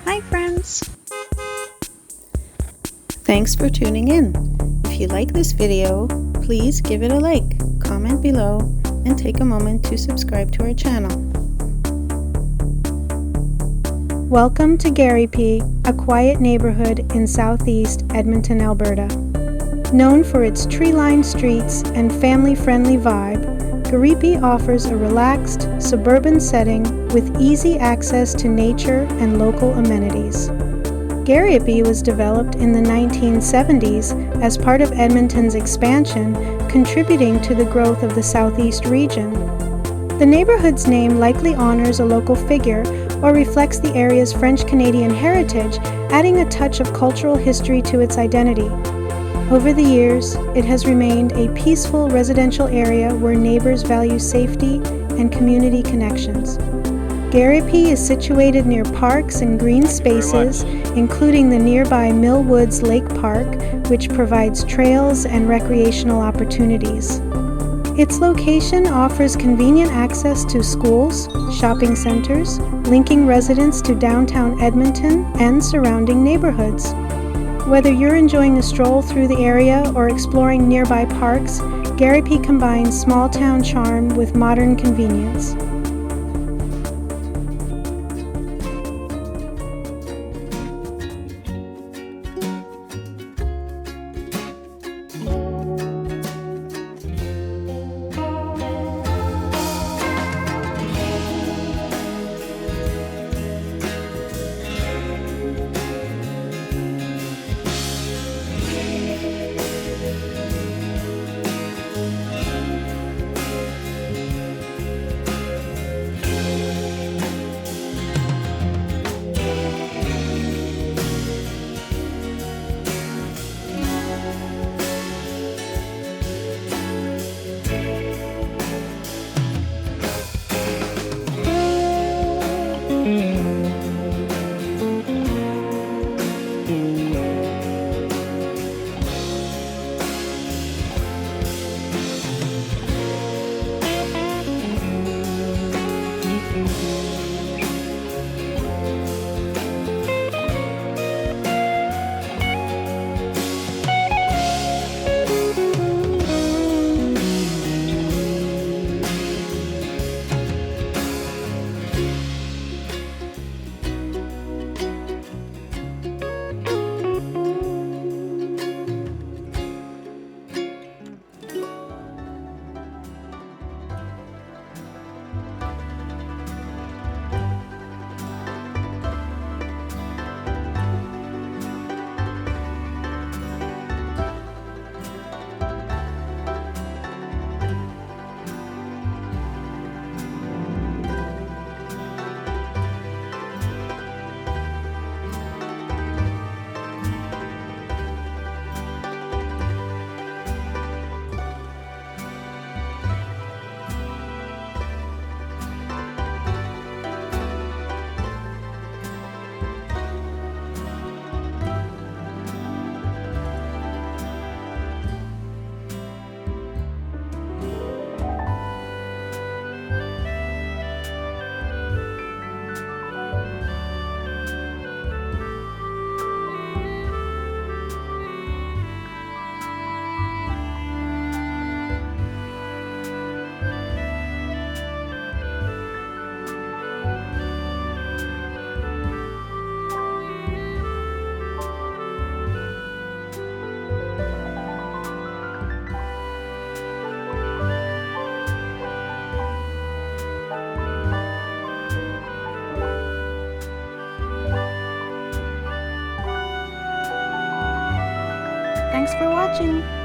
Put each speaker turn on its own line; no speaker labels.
Hi friends! Thanks for tuning in. If you like this video, please give it a like, comment below, and take a moment to subscribe to our channel. Welcome to Gariepy, a quiet neighborhood in southeast Edmonton, Alberta. Known for its tree-lined streets and family-friendly vibe, Gariepy offers a relaxed, suburban setting with easy access to nature and local amenities. Gariepy was developed in the 1970s as part of Edmonton's expansion, contributing to the growth of the southeast region. The neighborhood's name likely honors a local figure or reflects the area's French-Canadian heritage, adding a touch of cultural history to its identity. Over the years, it has remained a peaceful residential area where neighbors value safety and community connections. Gariepy is situated near parks and green spaces, including the nearby Mill Woods Lake Park, which provides trails and recreational opportunities. Its location offers convenient access to schools, shopping centers, linking residents to downtown Edmonton and surrounding neighborhoods. Whether you're enjoying a stroll through the area or exploring nearby parks, Gariepy combines small-town charm with modern convenience. Thanks for watching!